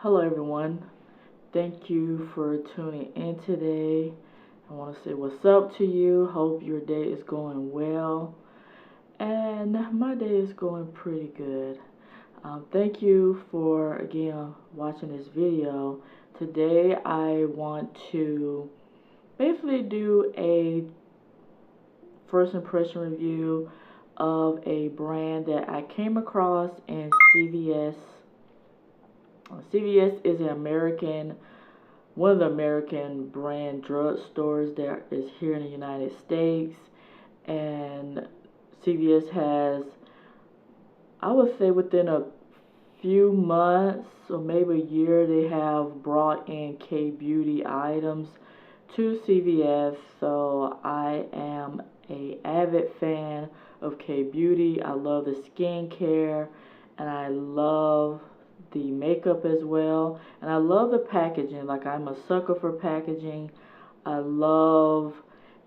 Hello everyone, thank you for tuning in today. I want to say what's up to you. Hope your day is going well, and my day is going pretty good. Thank you for again watching this video. Today I want to basically do a first impression review of a brand that I came across in CVS. CVS is one of the American brand drugstores that is here in the United States, and CVS has, I would say within a few months or maybe a year, they have brought in K-beauty items to CVS, so I am a avid fan of K-beauty. I love the skincare, and I love the makeup as well, and I love the packaging. Like, I'm a sucker for packaging. I love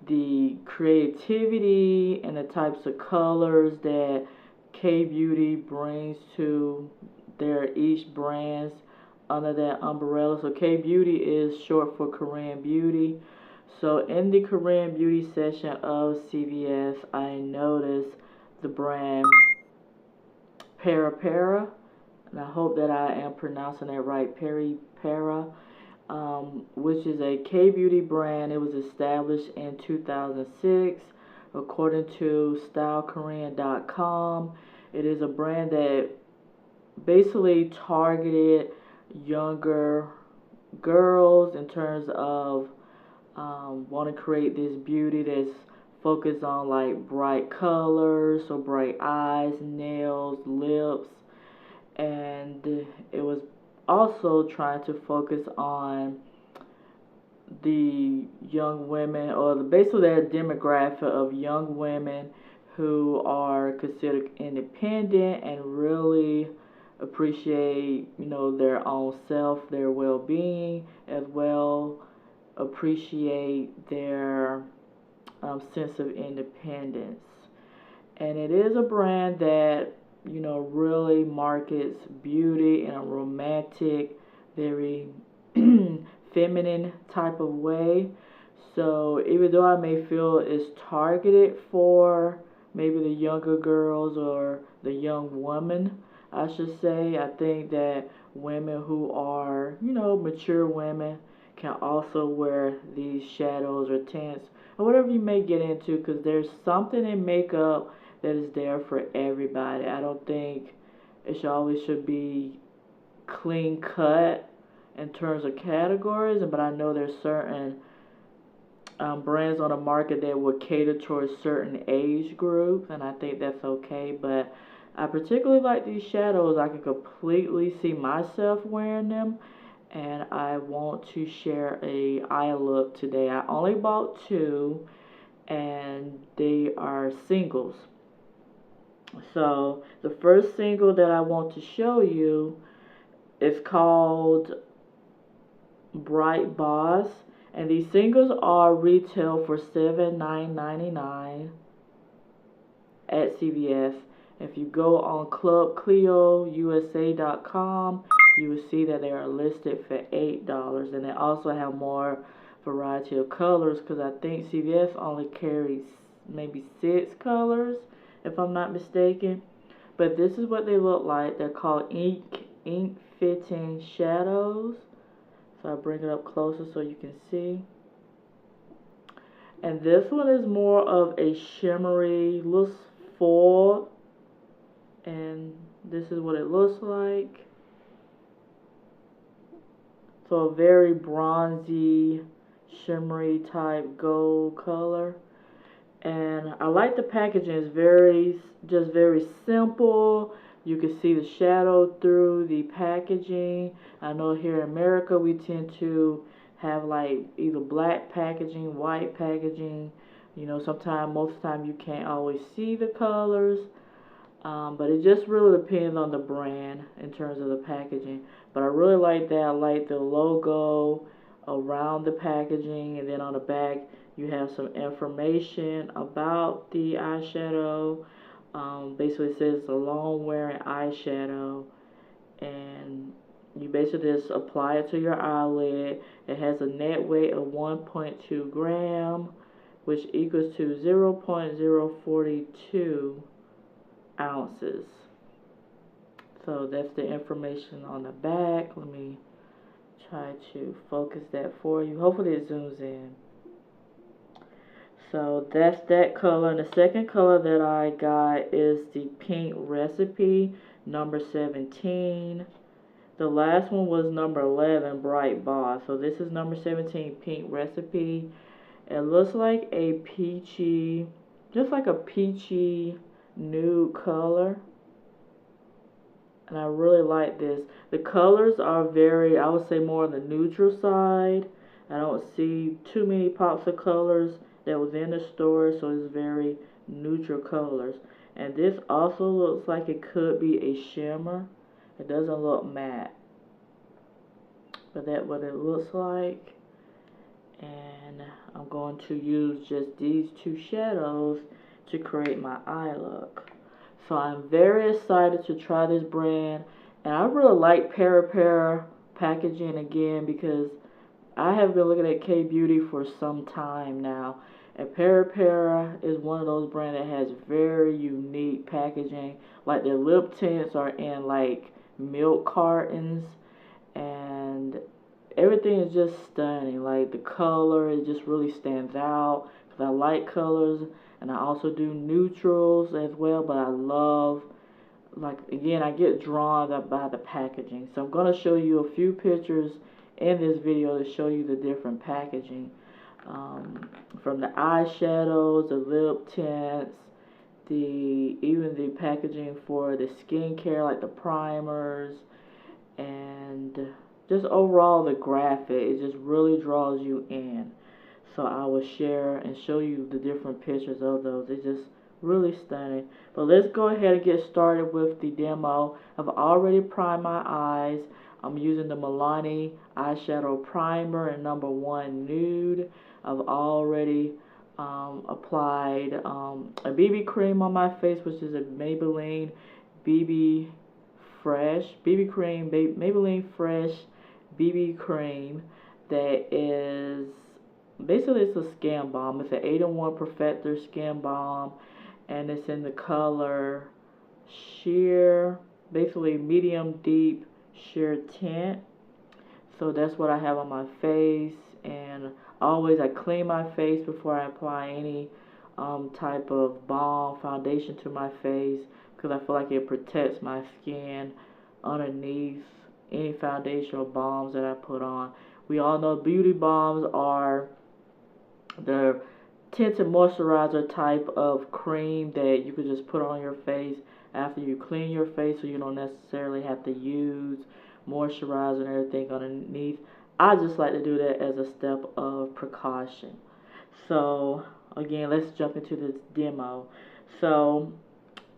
the creativity and the types of colors that K-beauty brings to their each brands under that umbrella. So K-beauty is short for Korean beauty. So in the Korean beauty section of CVS, I noticed the brand Peripera, and I hope that I am pronouncing that right, Peripera, which is a K-beauty brand. It was established in 2006, according to StyleKorean.com. It is a brand that basically targeted younger girls in terms of want to create this beauty that's focused on like bright colors, so bright eyes, nails, lips, and it was also trying to focus on the young women, or basically that demographic of young women who are considered independent and really appreciate, their own self, their well-being, as well appreciate their sense of independence. And it is a brand that really markets beauty in a romantic, very feminine type of way. So even though I may feel it's targeted for maybe the younger girls or the young woman, I should say, I think that women who are, mature women can also wear these shadows or tints or whatever you may get into, because there's something in makeup that is there for everybody. I don't think it should be clean cut in terms of categories, but I know there's certain brands on the market that will cater towards certain age groups, and I think that's okay. But I particularly like these shadows. I can completely see myself wearing them, and I want to share a eye look today. I only bought two, and they are singles. So the first single that I want to show you is called Bright Boss, and these singles are retail for $7.99 at CVS. If you go on clubcleousa.com, you will see that they are listed for $8, and they also have more variety of colors, because I think CVS only carries maybe 6 colors, if I'm not mistaken. But this is what they look like. They're called Ink Fitting Shadows. So I'll bring it up closer so you can see. And this one is more of a shimmery, looks full, and this is what it looks like. So a very bronzy, shimmery type gold color. And I like the packaging. It's very simple. You can see the shadow through the packaging. I know here in America we tend to have like either black packaging, white packaging. Most of the time you can't always see the colors. But it just really depends on the brand in terms of the packaging. But I really like that. I like the logo around the packaging, and then on the back you have some information about the eyeshadow. Basically it says it's a long wearing eyeshadow, and you basically just apply it to your eyelid. It has a net weight of 1.2 gram, which equals to 0.042 ounces. So that's the information on the back. Let me try to focus that for you. Hopefully it zooms in. So that's that color. And the second color that I got is the Pink Recipe, number 17. The last one was number 11, Bright Boss. So this is number 17, Pink Recipe. It looks like a peachy, just like a peachy nude color. And I really like this. The colors are very, I would say, more on the neutral side. I don't see too many pops of colors that was in the store, so it's very neutral colors. And this also looks like it could be a shimmer. It doesn't look matte, but that's what it looks like. And I'm going to use just these two shadows to create my eye look. So I'm very excited to try this brand, and I really like Peripera packaging again because I have been looking at K-Beauty for some time now, and Peripera is one of those brands that has very unique packaging. Like their lip tints are in like milk cartons, and everything is just stunning. Like the color, it just really stands out because I like colors. And I also do neutrals as well, but I love, like, again, I get drawn by the packaging. So I'm going to show you a few pictures in this video to show you the different packaging. From the eyeshadows, the lip tints, even the packaging for the skincare, like the primers, and just overall the graphic. It just really draws you in. So I will share and show you the different pictures of those. It's just really stunning. But let's go ahead and get started with the demo. I've already primed my eyes. I'm using the Milani eyeshadow primer in number 1 nude. I've already applied a BB cream on my face, which is a Maybelline BB Fresh BB cream, Maybelline Fresh BB cream that is basically, it's a skin balm. It's an 8-in-1 Perfector skin balm, and it's in the color sheer, basically medium deep sheer tint. So that's what I have on my face, and always I clean my face before I apply any type of balm foundation to my face, because I feel like it protects my skin underneath any foundation or balms that I put on. We all know beauty balms are the tinted moisturizer type of cream that you could just put on your face after you clean your face, so you don't necessarily have to use moisturizer and everything underneath. I just like to do that as a step of precaution. So again, let's jump into this demo. So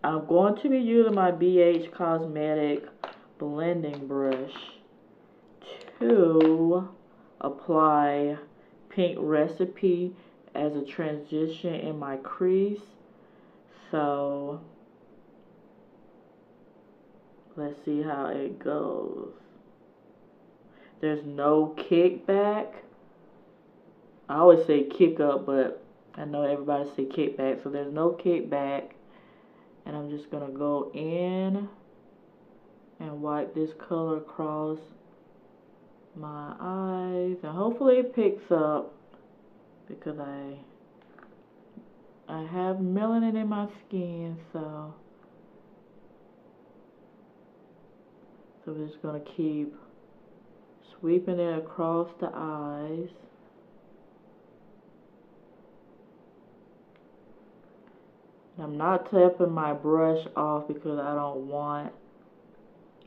I'm going to be using my BH Cosmetic blending brush to apply Pink Recipe as a transition in my crease. So let's see how it goes. There's no kickback. I always say kick up, but I know everybody say kickback, so there's no kickback. And I'm just gonna go in and wipe this color across my eyes, and hopefully it picks up because I have melanin in my skin, so we're just gonna keep sweeping it across the eyes. I'm not tapping my brush off because I want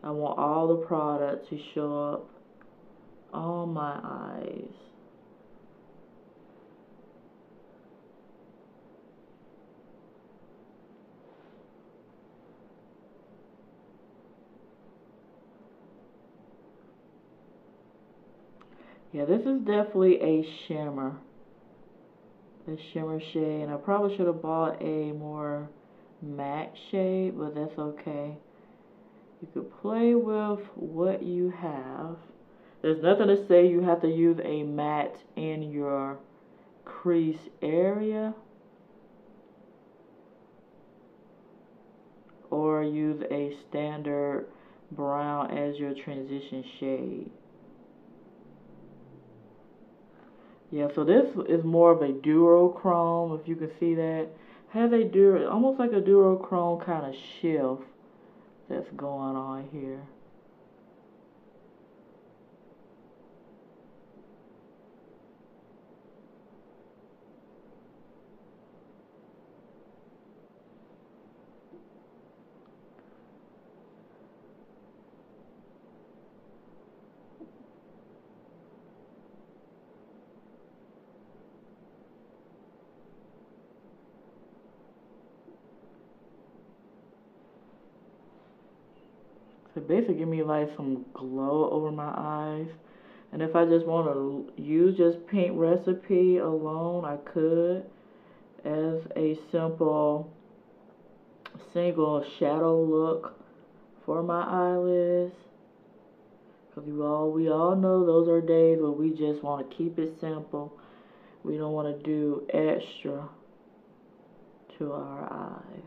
all the product to show up on my eyes. Yeah, this is definitely a shimmer shade, and I probably should have bought a more matte shade, but that's okay. You could play with what you have. There's nothing to say you have to use a matte in your crease area, or use a standard brown as your transition shade. Yeah, so this is more of a duochrome, if you can see that. Has a almost like a duochrome kind of shift that's going on here. So basically give me like some glow over my eyes. And if I just want to use just Pink Recipe alone, I could, as a simple single shadow look for my eyelids. Because we all know those are days where we just want to keep it simple. We don't want to do extra to our eyes.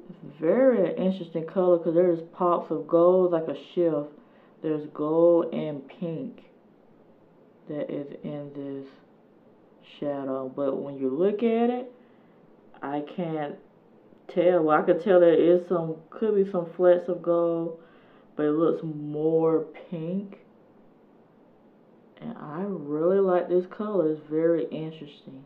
It's very interesting color because there's pops of gold, like a shift. There's gold and pink that is in this shadow. But when you look at it, I can't tell. Well, I could tell there is could be some flecks of gold, but it looks more pink. And I really like this color. It's very interesting.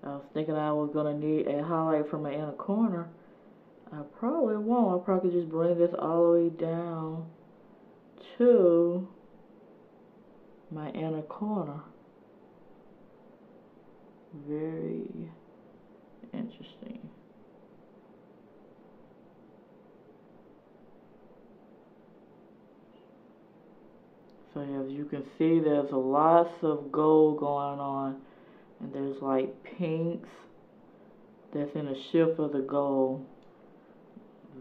I was thinking I was going to need a highlight from my inner corner. I probably won't. I probably could just bring this all the way down to my inner corner. Very interesting. So as you can see, there's lots of gold going on. And there's like pinks that's in a shift of the gold.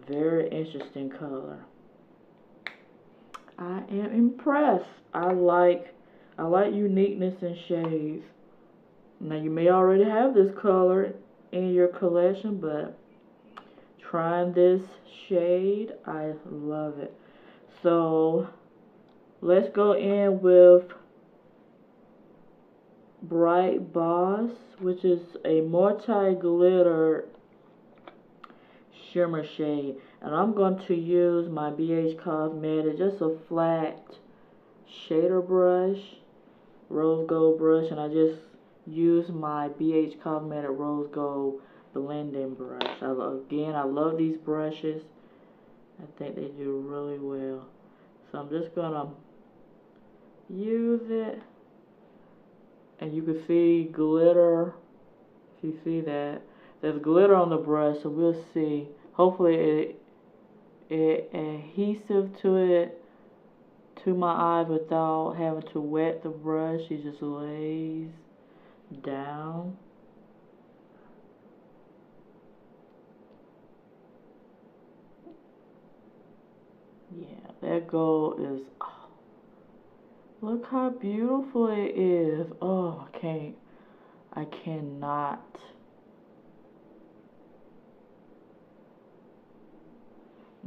Very interesting color. I am impressed. I like uniqueness in shades. Now you may already have this color in your collection, but trying this shade, I love it. So let's go in with Bright Boss, which is a multi-glitter shimmer shade, and I'm going to use my BH Cosmetics, just a flat shader brush, rose gold brush, and I just use my BH Cosmetics rose gold blending brush. Again, I love these brushes. I think they do really well. So I'm just gonna use it. And you can see glitter. If you see that, there's glitter on the brush, so we'll see. Hopefully it adhesive to it, to my eyes, without having to wet the brush. It just lays down. Yeah, that gold is, oh, look how beautiful it is. Oh, I cannot.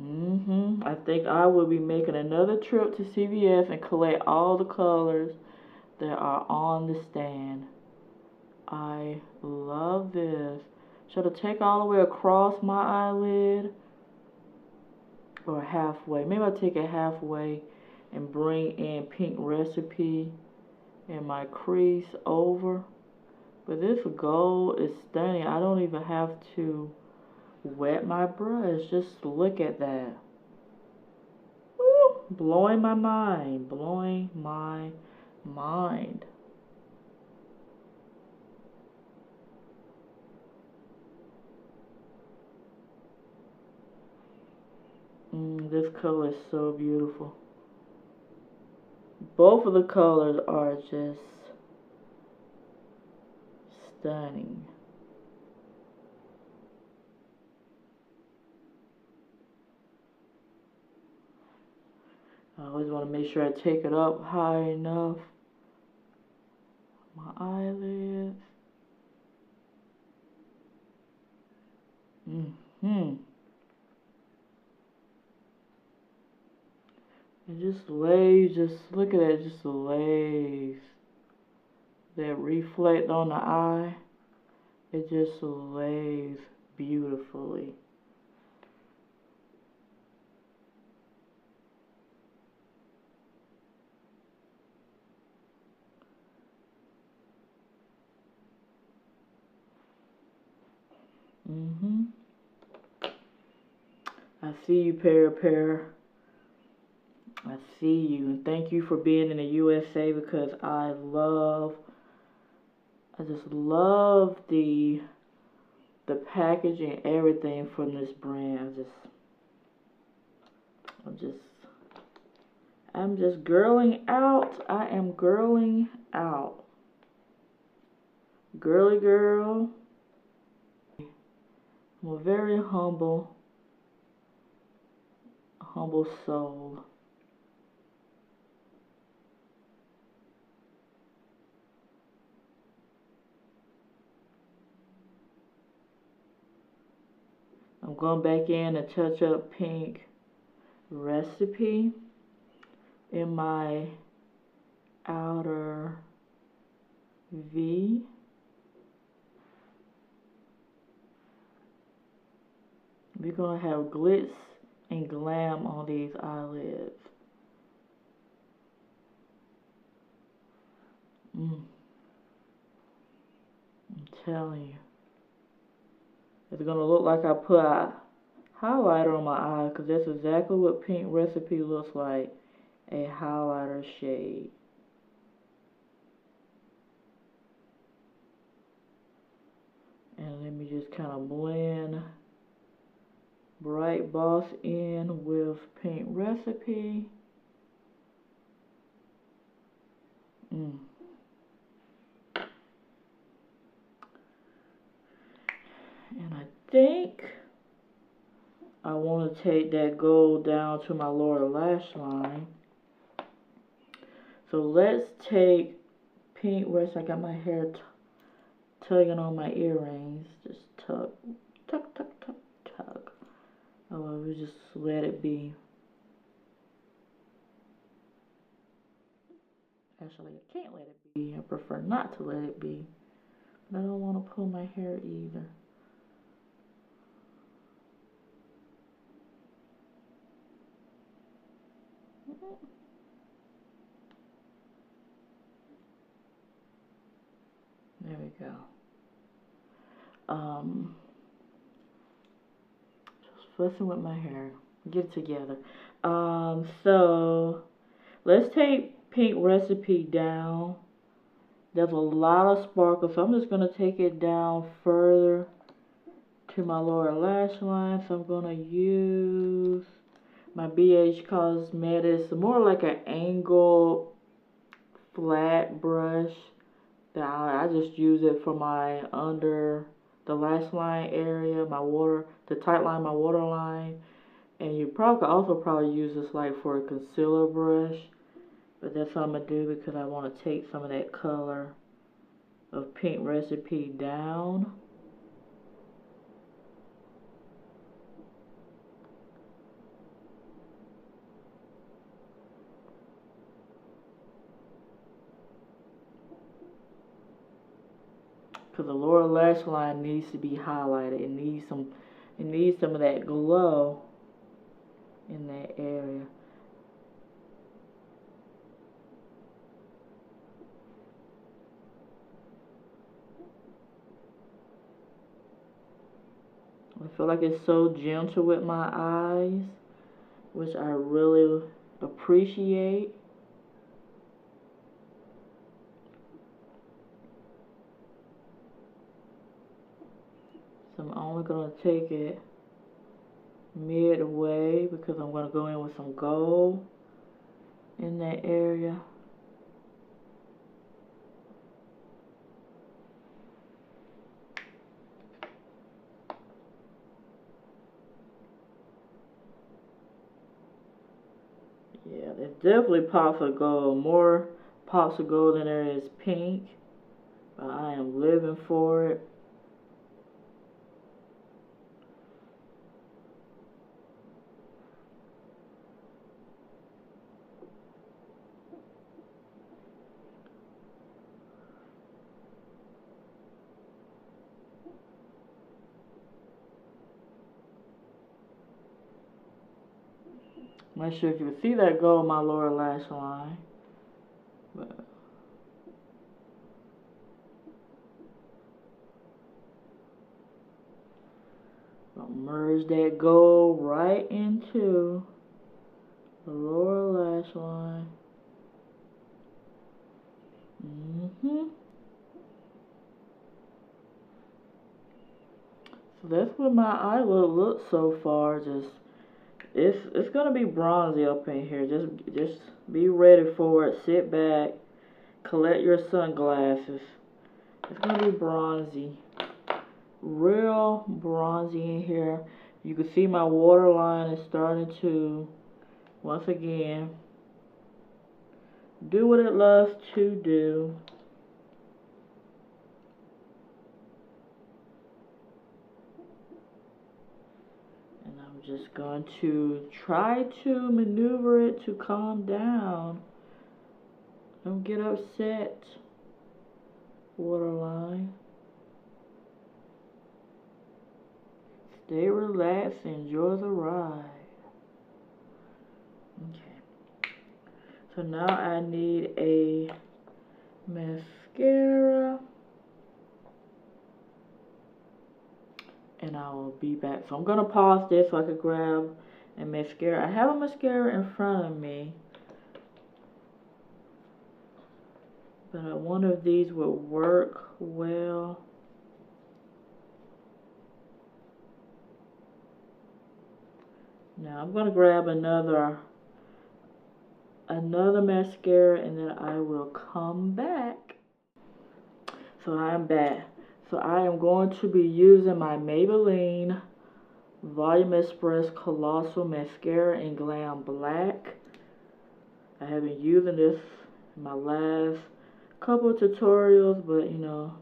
I think I will be making another trip to CVS and collect all the colors that are on the stand. I love this. Should I take all the way across my eyelid? Or halfway? Maybe I'll take it halfway and bring in Pink Recipe in my crease over. But this gold is stunning. I don't even have to wet my brush. Just look at that. Woo! Blowing my mind. Blowing my mind. This color is so beautiful. Both of the colors are just stunning. I always want to make sure I take it up high enough. My eyelids. It just lays, just look at it, just lays. That reflect on the eye, it just lays beautifully. I see you, Peripera. I see you, and thank you for being in the USA, because I just love the packaging, everything from this brand. I'm just girling out. I am girling out. Girly girl. I'm a very humble soul. I'm going back in and touch up pink recipe in my outer V. We're going to have glitz and glam on these eyelids. I'm telling you. It's going to look like I put a highlighter on my eye, because that's exactly what pink recipe looks like, a highlighter shade. And let me just kind of blend Bright Boss in with pink recipe. And I think I want to take that gold down to my lower lash line. So let's take pink recipe. I got my hair tugging on my earrings. Just tug, tug, tug, tug, tug. Oh, we just let it be. Actually, I can't let it be. I prefer not to let it be. But I don't want to pull my hair either. There we go. Just fussing with my hair. Get it together. So let's take pink recipe down. There's a lot of sparkle, so I'm just going to take it down further to my lower lash line. So I'm going to use my BH Cosmetics, more like an angled flat brush. I just use it for my under the lash line area, my water, to tight line my waterline. And you probably could also probably use this like for a concealer brush. But that's what I'm going to do, because I want to take some of that color of pink recipe down. Because the lower lash line needs to be highlighted. It needs some of that glow in that area. I feel like it's so gentle with my eyes, which I really appreciate. So I'm only going to take it midway, because I'm going to go in with some gold in that area. Yeah, there's definitely pops of gold. More pops of gold than there is pink. But I am living for it. I'm not sure if you can see that gold in my lower lash line. But I'll merge that gold right into the lower lash line. So that's what my eye looks so far. Just it's gonna be bronzy up in here. Just be ready for it. Sit back, collect your sunglasses. It's gonna be bronzy, real bronzy in here. You can see my waterline is starting to, once again, do what it loves to do. And I'm just going to try to maneuver it to calm down. Don't get upset, waterline. Stay relaxed, enjoy the ride. Okay. So now I need a mascara. And I will be back. So I'm going to pause this so I can grab a mascara. I have a mascara in front of me. But one of these will work well. Now I'm going to grab another mascara and then I will come back. So I'm back. So I am going to be using my Maybelline Volume Express Colossal Mascara in Glam Black. I have been using this in my last couple of tutorials, but you know,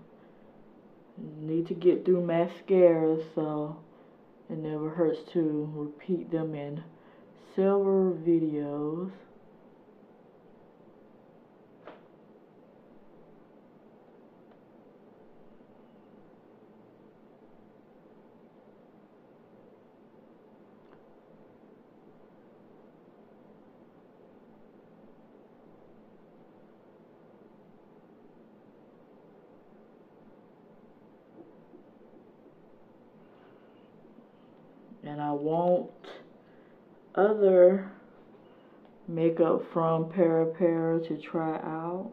need to get through mascaras, so it never hurts to repeat them in several videos. And I want other makeup from Peripera to try out.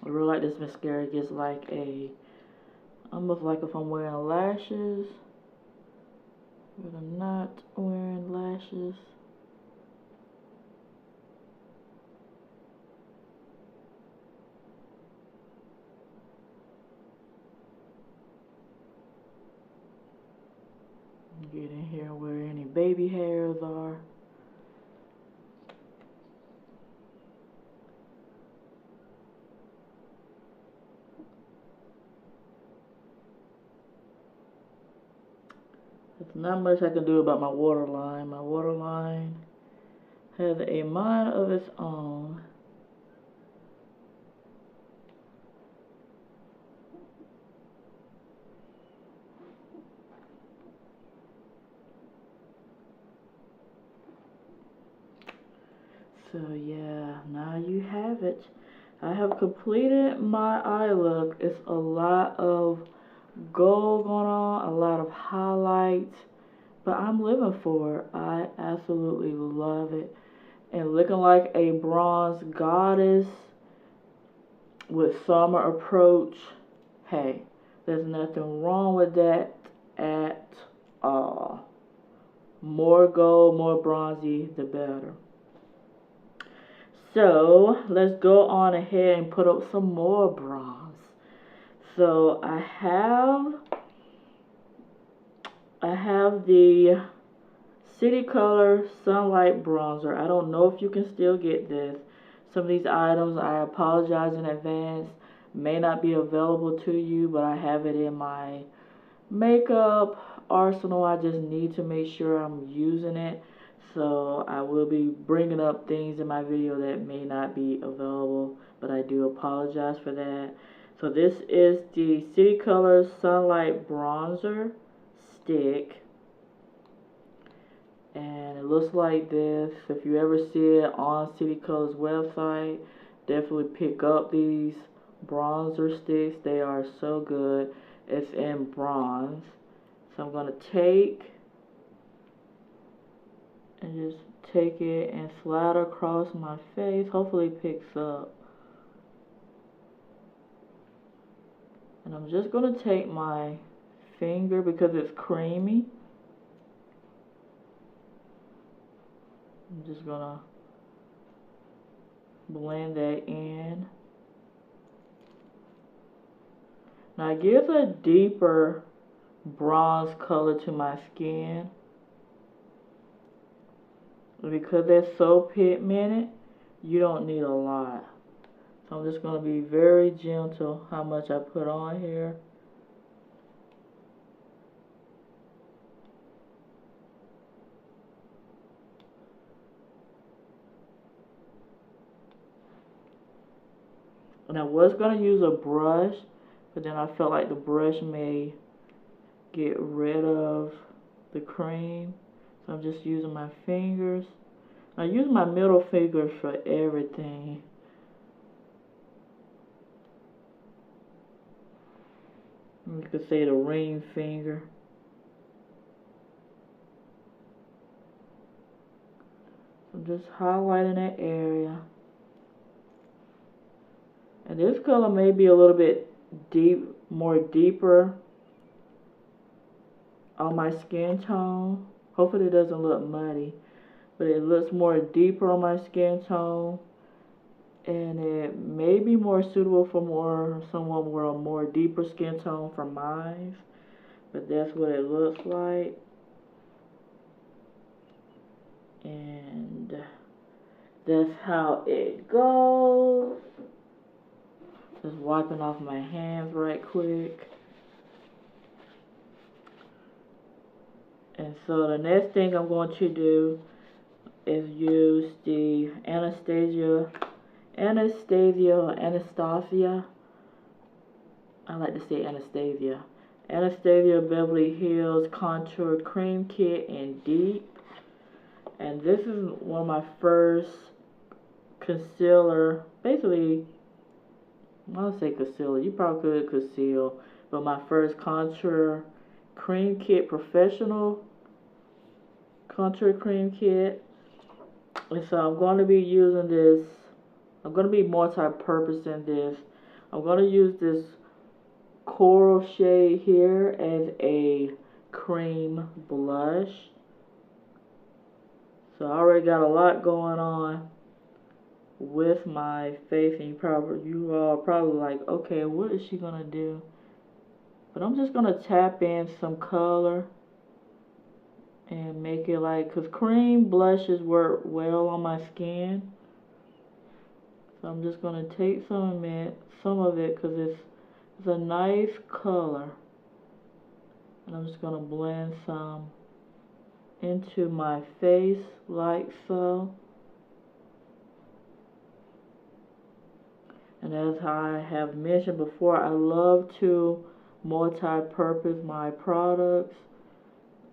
I really like this mascara. It gives like a, almost like if I'm wearing lashes, but I'm not wearing lashes. Get in here where any baby hairs are. There's not much I can do about my waterline. My waterline has a mind of its own. So yeah, now you have it. I have completed my eye look. It's a lot of gold going on, a lot of highlights, but I'm living for it. I absolutely love it. And looking like a bronze goddess with summer approach, hey, there's nothing wrong with that at all. More gold, more bronzy, the better. So let's go on ahead and put up some more bronze. So I have the City Color Sunlight Bronzer. I don't know if you can still get this. Some of these items, I apologize in advance, may not be available to you, but I have it in my makeup arsenal. I just need to make sure I'm using it. So I will be bringing up things in my video that may not be available, but I do apologize for that. So this is the City Color Sunlight Bronzer stick. And it looks like this. If you ever see it on City Color's website, definitely pick up these bronzer sticks. They are so good. It's in bronze. So I'm going to take it and slide across my face. Hopefully it picks up. And I'm just going to take my finger because it's creamy. I'm just gonna blend that in. Now it gives a deeper bronze color to my skin. Because they're so pigmented, you don't need a lot. So I'm just gonna be very gentle how much I put on here. And I was going to use a brush, but then I felt like the brush may get rid of the cream. So I'm just using my fingers. I use my middle fingers for everything. You could say the ring finger. I'm just highlighting that area. And this color may be a little bit more deeper on my skin tone. Hopefully it doesn't look muddy, but it looks more deeper on my skin tone, and it may be more suitable for someone with a more deeper skin tone for mine. But that's what it looks like, and that's how it goes. Just wiping off my hands right quick. And so the next thing I'm going to do is use the Anastasia. I like to say Anastasia. Anastasia Beverly Hills Contour Cream Kit in Deep. And this is one of my first concealer, basically, I don't say concealer, you probably could conceal, but my first contour cream kit, professional contour cream kit. And so I'm going to be using this, I'm going to be multi-purpose in this. I'm going to use this coral shade here as a cream blush. So I already got a lot going on with my face, and you all are probably like, okay, what is she gonna do? But I'm just gonna tap in some color and make it like, cause cream blushes work well on my skin. So I'm just gonna take some of it, cause it's a nice color, and I'm just gonna blend some into my face like so. And as I have mentioned before, I love to multi-purpose my products,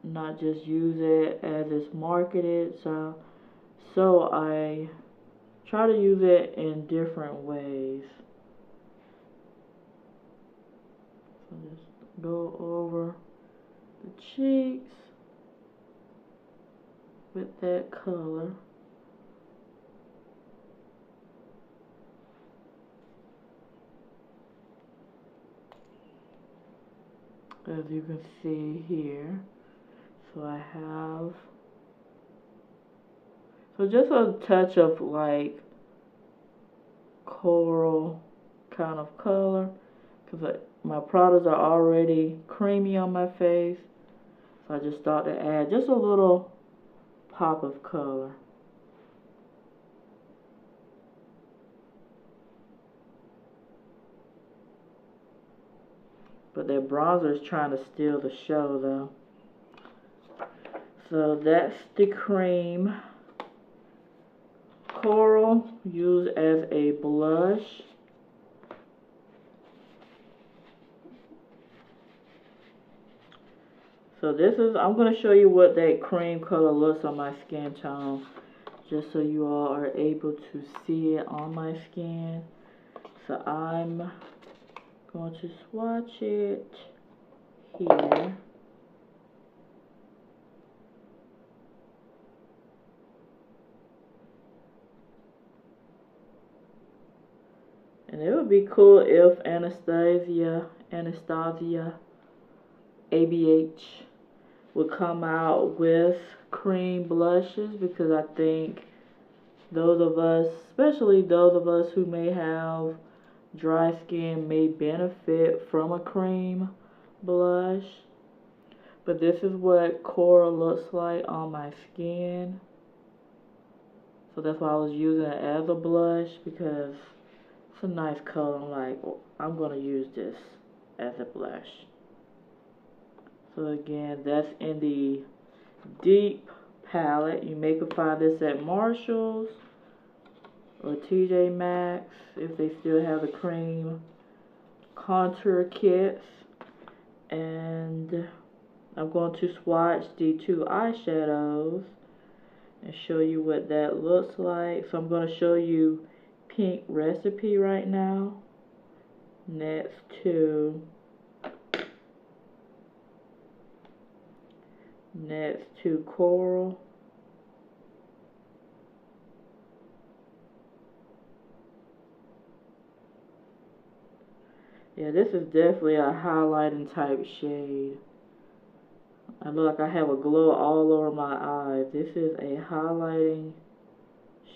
not just use it as it's marketed. So I try to use it in different ways. So just go over the cheeks with that color. As you can see here, so I have, so just a touch of like coral kind of color, because my products are already creamy on my face, so I just thought to add just a little pop of color. But that bronzer is trying to steal the show though. So that's the cream. Coral used as a blush. So this is, I'm going to show you what that cream color looks on my skin tone, just so you all are able to see it on my skin. So I'm going to swatch it here. And it would be cool if Anastasia ABH would come out with cream blushes, because I think those of us, especially those of us who may have dry skin, may benefit from a cream blush. But this is what coral looks like on my skin. So that's why I was using it as a blush, because it's a nice color. I'm like, oh, I'm going to use this as a blush. So again, that's in the Deep palette. You may could find this at Marshall's or TJ Maxx if they still have the cream contour kits. And I'm going to swatch the two eyeshadows and show you what that looks like. So I'm going to show you Pink Recipe right now, next to Coral. Yeah, this is definitely a highlighting type shade. I look like I have a glow all over my eyes. This is a highlighting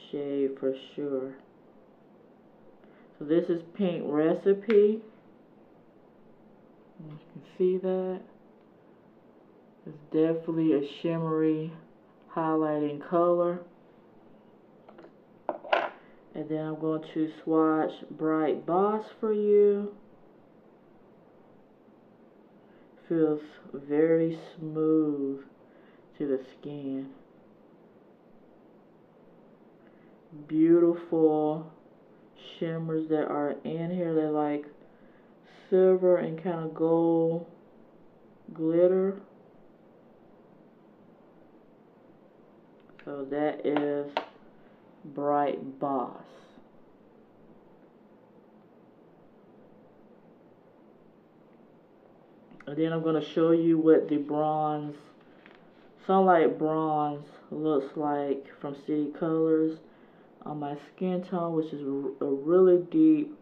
shade for sure. So this is Pink Recipe. You can see that. It's definitely a shimmery highlighting color. And then I'm going to swatch Bright Boss for you. Feels very smooth to the skin. Beautiful shimmers that are in here. They're like silver and kind of gold glitter. So that is Bright Boss. And then I'm going to show you what the bronze, Sunlight Bronze, looks like from City Colors on my skin tone, which is a really deep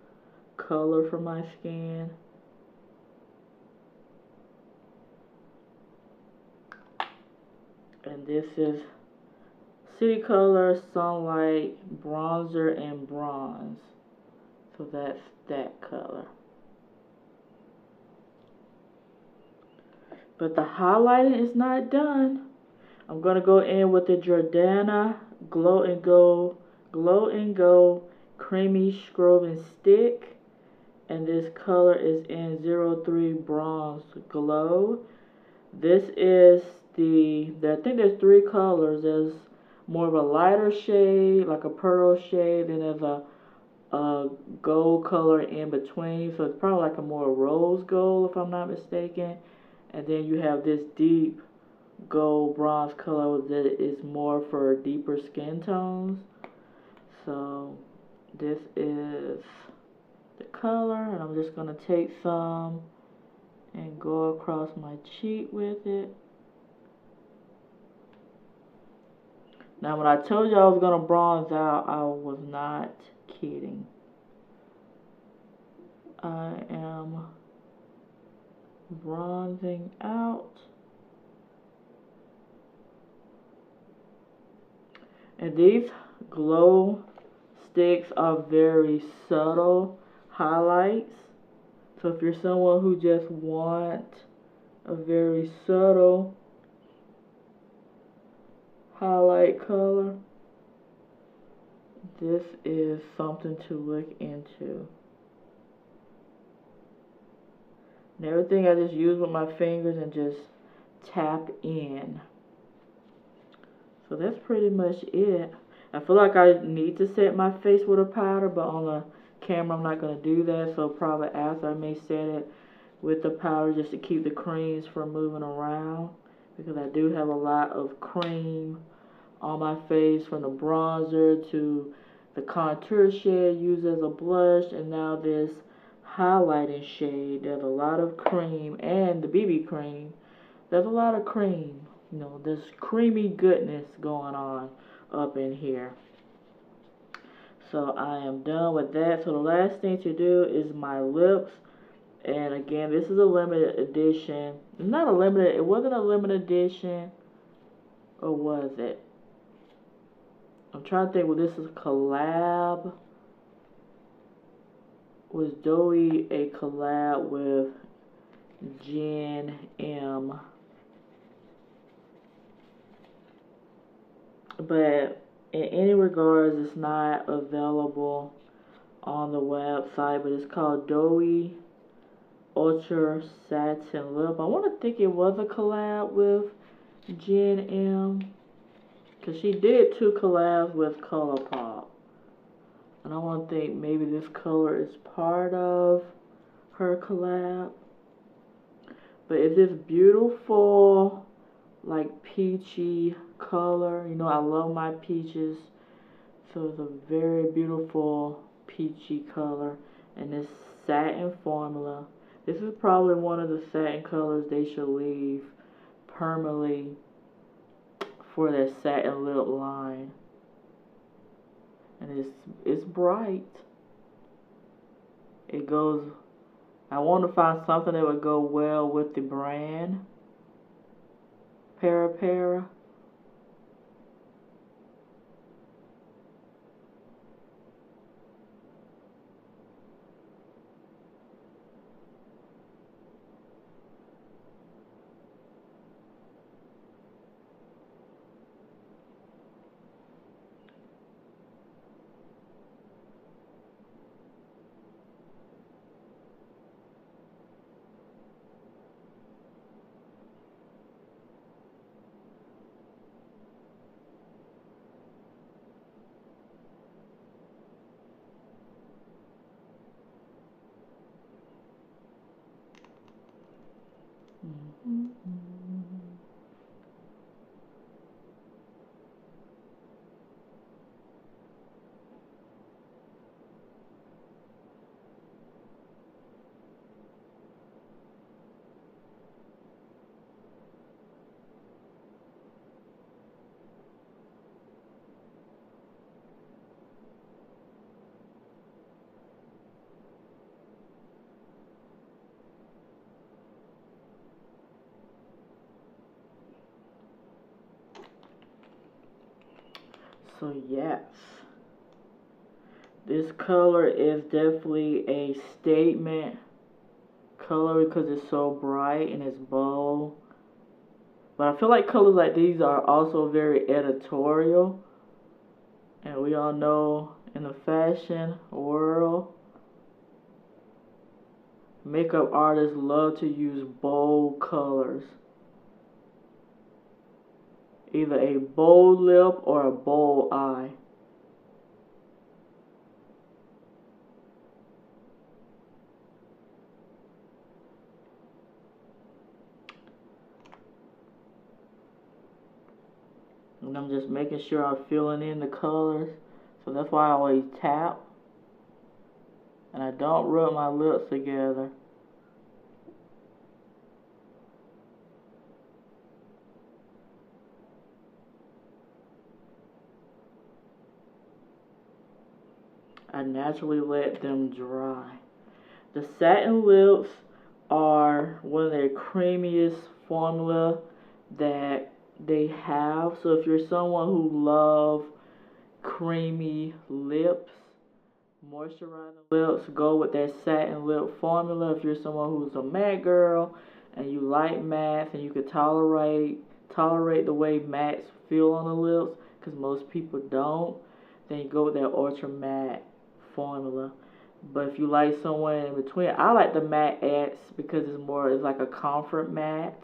color for my skin. And this is City Color Sunlight Bronzer and Bronze. So that's that color. But the highlighting is not done. I'm going to go in with the Jordana Glow and Go Creamy Strobing Stick. And this color is in 03 Bronze Glow. This is I think there's three colors. There's more of a lighter shade, like a pearl shade. Then there's a gold color in between. So it's probably like a more rose gold, if I'm not mistaken. And then you have this deep gold bronze color that is more for deeper skin tones. So this is the color, and I'm just going to take some and go across my cheek with it. Now when I told you I was going to bronze out, I was not kidding. I am bronzing out. And these glow sticks are very subtle highlights. So if you're someone who just wants a very subtle highlight color, this is something to look into. And everything I just use with my fingers and just tap in. So that's pretty much it. I feel like I need to set my face with a powder, but on the camera I'm not going to do that. So probably after I may set it with the powder just to keep the creams from moving around. Because I do have a lot of cream on my face, from the bronzer to the contour shade used as a blush, and now this highlighting shade. There's a lot of cream, and the BB cream. There's a lot of cream. You know, there's creamy goodness going on up in here. So I am done with that. So the last thing to do is my lips. And again, this is a limited edition. It's not a limited, it wasn't a limited edition. Or was it? I'm trying to think, well, this is a collab. Was Dohee a collab with Jenn M? But in any regards, it's not available on the website, but it's called Dohee Ultra Satin Lip. I want to think it was a collab with Jenn M, because she did 2 collabs with Colourpop. And I want to think maybe this color is part of her collab. But it's this beautiful, like, peachy color. You know, I love my peaches. So it's a very beautiful peachy color. And this satin formula. This is probably one of the satin colors they should leave permanently for that satin lip line. And it's bright. It goes, I want to find something that would go well with the brand Peripera. So yes, this color is definitely a statement color because it's so bright and it's bold. But I feel like colors like these are also very editorial. And we all know in the fashion world, makeup artists love to use bold colors. Either a bold lip or a bold eye. And I'm just making sure I'm filling in the colors. So that's why I always tap. And I don't rub my lips together. I naturally let them dry. The Satin lips are one of their creamiest formula that they have. So if you're someone who loves creamy lips, moisturizing lips, go with that Satin lip formula. If you're someone who's a matte girl and you like mattes and you can tolerate the way mattes feel on the lips, because most people don't, then you go with that ultra matte formula. But if you like somewhere in between, I like the matte X because it's like a comfort matte.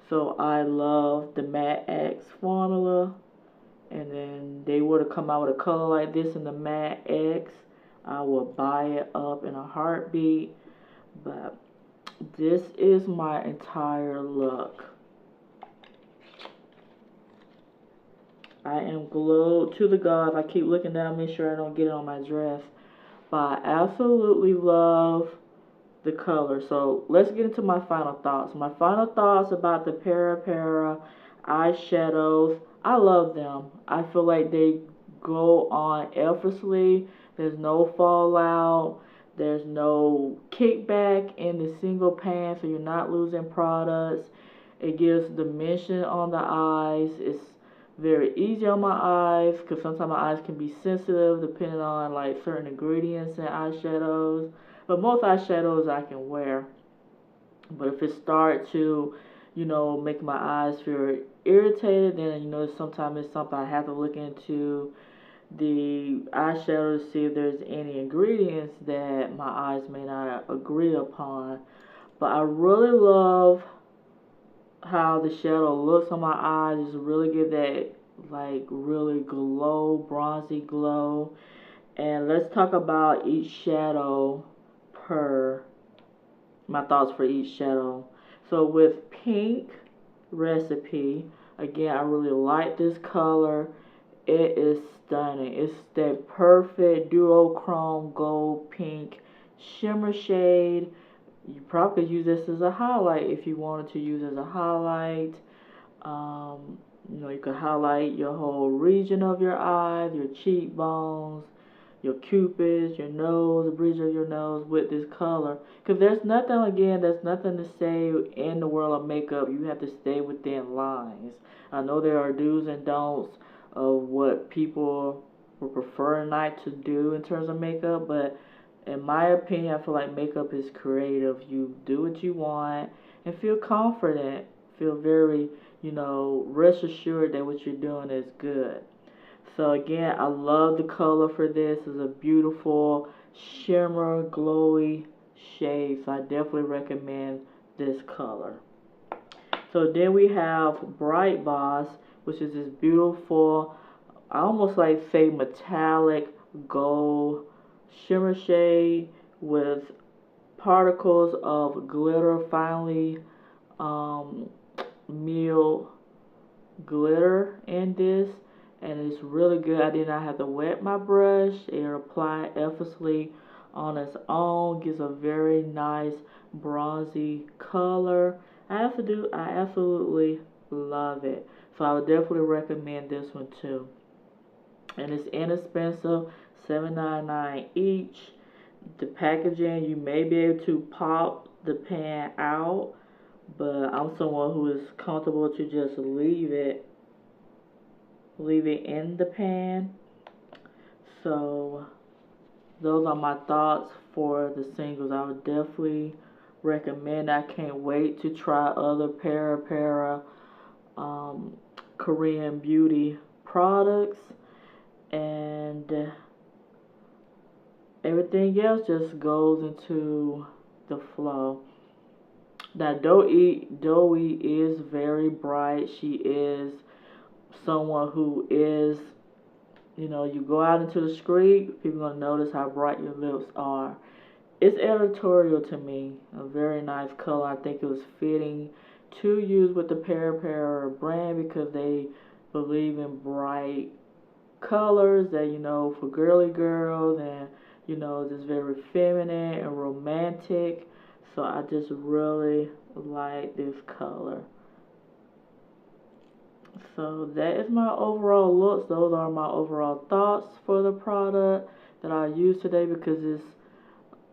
So I love the matte X formula. And then they were to come out with a color like this in the matte X, I would buy it up in a heartbeat. But this is my entire look. I am glued to the gauze. I keep looking down, make sure I don't get it on my dress. But I absolutely love the color. So let's get into my final thoughts. My final thoughts about the Peripera eyeshadows. I love them. I feel like they go on effortlessly. There's no fallout. There's no kickback in the single pan, so you're not losing products. It gives dimension on the eyes. It's very easy on my eyes because sometimes my eyes can be sensitive depending on like certain ingredients in eyeshadows. But most eyeshadows I can wear. But if it starts to, make my eyes feel irritated, then sometimes it's something I have to look into the eyeshadow to see if there's any ingredients that my eyes may not agree upon. But I really love how the shadow looks on my eyes. Just really give that like really glow, bronzy glow. And let's talk about each shadow my thoughts for each shadow. So with Pink Recipe, again, I really like this color. It is stunning. It's that perfect duochrome gold pink shimmer shade. You probably could use this as a highlight if you wanted to use it as a highlight. You could highlight your whole region of your eyes, your cheekbones, your cupids, your nose, the bridge of your nose with this color. Because there's nothing to say in the world of makeup. You have to stay within lines. I know there are do's and don'ts of what people would prefer not to do in terms of makeup, but in my opinion, I feel like makeup is creative. You do what you want and feel confident, feel very, rest assured that what you're doing is good. So again, I love the color for this. It's a beautiful shimmer, glowy shade. So I definitely recommend this color. So then we have Bright Boss, which is this beautiful, I almost like say metallic gold shimmer shade with particles of glitter, finely milled glitter in this. And it's really good. I did not have to wet my brush. It applied effortlessly on its own. Gives a very nice bronzy color. I absolutely love it. So I would definitely recommend this one too. And it's inexpensive, $7.99 each. The packaging, you may be able to pop the pan out, but I'm someone who is comfortable to just leave it in the pan. So those are my thoughts for the singles. I would definitely recommend. I can't wait to try other Peripera Korean beauty products, and everything else just goes into the flow. Now Dohee is very bright. She is someone who is, you go out into the street, people are going to notice how bright your lips are. It's editorial to me, a very nice color. I think it was fitting to use with the Peripera brand because they believe in bright colors that, you know, for girly girls and, you know, just very feminine and romantic. So I just really like this color. So that is my overall looks. Those are my overall thoughts for the product that I used today, because this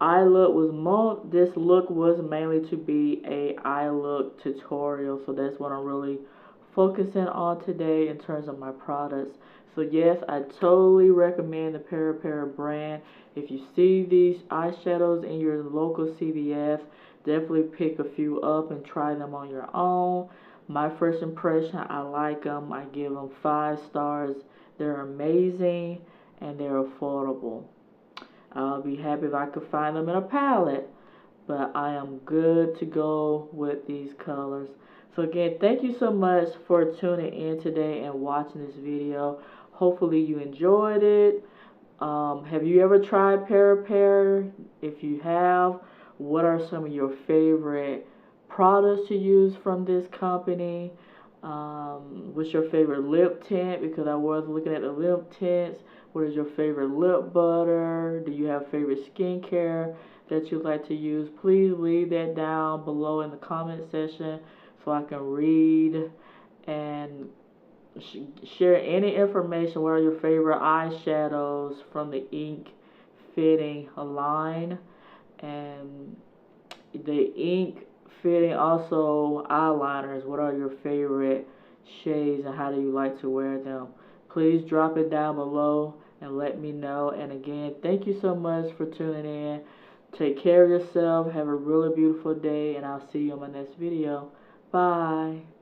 look was mainly to be a eye look tutorial. So that's what I'm really focusing on today in terms of my products. So yes, I totally recommend the Peripera brand. If you see these eyeshadows in your local CVS, definitely pick a few up and try them on your own. My first impression, I like them. I give them 5 stars. They're amazing and they're affordable. I'll be happy if I could find them in a palette, but I am good to go with these colors. So again, thank you so much for tuning in today and watching this video. Hopefully you enjoyed it. Have you ever tried Peripera? If you have, what are some of your favorite products to use from this company? What's your favorite lip tint? Because I was looking at the lip tints. What is your favorite lip butter? Do you have favorite skincare that you like to use? Please leave that down below in the comment section so I can read and share any information. What are your favorite eyeshadows from the Ink Fitting line? And the Ink Fitting also eyeliners. What are your favorite shades and how do you like to wear them? Please drop it down below and let me know. And again, thank you so much for tuning in. Take care of yourself. Have a really beautiful day, and I'll see you in my next video. Bye.